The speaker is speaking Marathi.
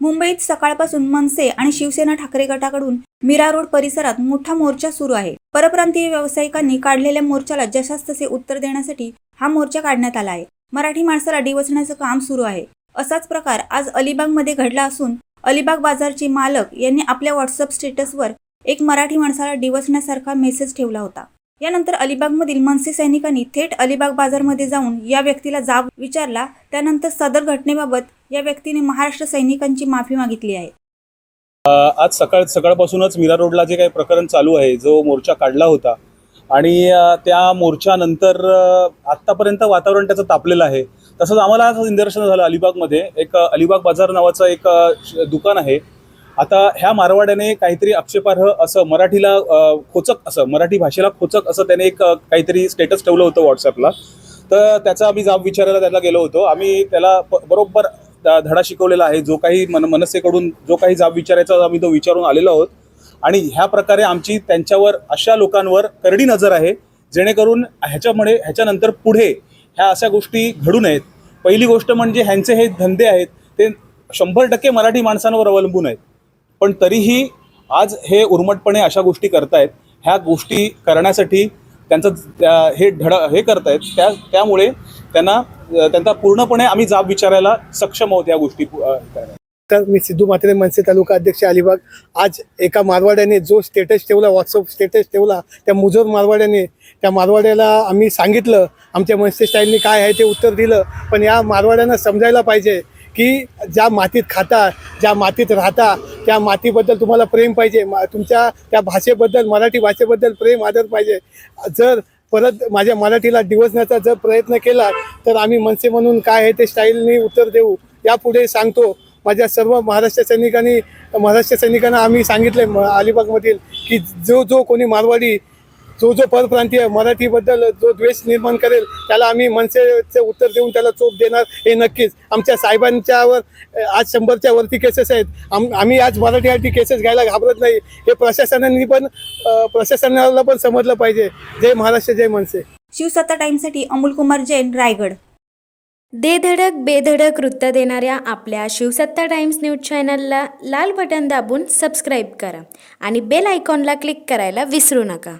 मुंबईत सकाळपासून मनसे आणि शिवसेना ठाकरे गटाकडून मीरा रोड परिसरात मोठा मोर्चा सुरू आहे। परप्रांतीय व्यावसायिकांनी काढलेल्या मोर्चाला जशास तसे उत्तर देण्यासाठी हा मोर्चा काढण्यात आला आहे। मराठी माणसाला डिवचण्याचं काम सुरू आहे। असाच प्रकार आज अलिबागमध्ये घडला असून अलिबाग बाजारचे मालक यांनी आपल्या व्हॉट्सअप स्टेटसवर एक मराठी माणसाला डिवचण्यासारखा मेसेज ठेवला होता। यानंतर अलिबागमधील मनसे सैनिकांनी थेट अलिबाग बाजारमध्ये जाऊन या व्यक्तीला जाब विचारला। त्यानंतर सदर घटनेबाबत या व्यक्तीने महाराष्ट्र सैनिकांची माफी मागितली आहे। आज सकाळपासूनच मीरा रोडला जे काही प्रकरण चालू आहे, जो मोर्चा काढला होता आणि त्या मोर्चानंतर आत्तापर्यंत वातावरण त्याचं तापलेलं आहे। तसंच आम्हाला आज निदर्शन झालं, अलिबागमध्ये एक अलिबाग बाजार नावाचं एक दुकान आहे। आता ह्या मारवाड्याने काहीतरी आक्षेपार्ह असं मराठीला खोचक असं मराठी भाषेला खोचक असं त्याने एक काहीतरी स्टेटस ठेवलं होतं व्हॉट्सअपला। तर त्याचा आम्ही जाब विचारायला त्याला गेलो होतो। आम्ही त्याला बरोबर धडा शिकवलेला आहे। जो काही मनसेकडून जो काही जाब विचारायचा आम्ही तो विचारून आलेलो आहोत आणि ह्या प्रकारे आमची त्यांच्यावर अशा लोकांवर करडी नजर आहे, जेणेकरून ह्याच्यानंतर पुढे ह्या अशा गोष्टी घडू नयेत। पहिली गोष्ट म्हणजे ह्यांचे हे धंदे आहेत ते 100% मराठी माणसांवर अवलंबून आहेत, पण तरीही आज हे उर्मटपणे अशा गोष्टी करतायत। ह्या गोष्टी करण्यासाठी त्यांचं हे करतायत, त्यामुळे त्यांचा पूर्णपणे आम्ही जाब विचारायला सक्षम आहोत या गोष्टी करण्यात। तर मी सिद्धू म्हात्रे, मनसे तालुका अध्यक्ष अलिबाग। आज एका मारवाड्याने जो स्टेटस ठेवला, व्हॉट्सअप स्टेटस ठेवला, त्या मुजोर मारवाड्याने, त्या मारवाड्याला आम्ही सांगितलं आमच्या मनसे स्टाईलने काय आहे ते उत्तर दिलं। पण या मारवाड्यांना समजायला पाहिजे की ज्या मातीत खाता, ज्या मातीत राहता, त्या मातीबद्दल तुम्हाला प्रेम पाहिजे, तुमच्या त्या भाषेबद्दल, मराठी भाषेबद्दल प्रेम आदर पाहिजे। जर परत माझ्या मराठीला डिवचण्याचा जर प्रयत्न केला तर आम्ही मनसे म्हणून काय आहे ते स्टाईलनी उत्तर देऊ। यापुढे सांगतो माझ्या सर्व महाराष्ट्र सैनिकांना आम्ही सांगितले अलिबागमधील की जो कोणी मारवाडी, जो परप्रांतीय मराठीबद्दल जो द्वेष निर्माण करेल त्याला आम्ही मनसेचे उत्तर देऊन त्याला चोप देणार हे नक्कीच। आमच्या साहेबांच्यावर आज 100च्या वरती केसेस आहेत। आम्ही आज मराठीसाठी केसेस घ्यायला घाबरत नाही, हे प्रशासनाला पण समजलं पाहिजे। जय महाराष्ट्र, जय मनसे। शिवसत्ता टाइम्ससाठी अमोल कुमार जैन, रायगड। दे धडक बेधडक वृत्त देणाऱ्या आपल्या शिवसत्ता टाइम्स न्यूज चॅनलला लाल बटन दाबून सबस्क्राईब करा आणि बेल आयकॉनला क्लिक करायला विसरू नका।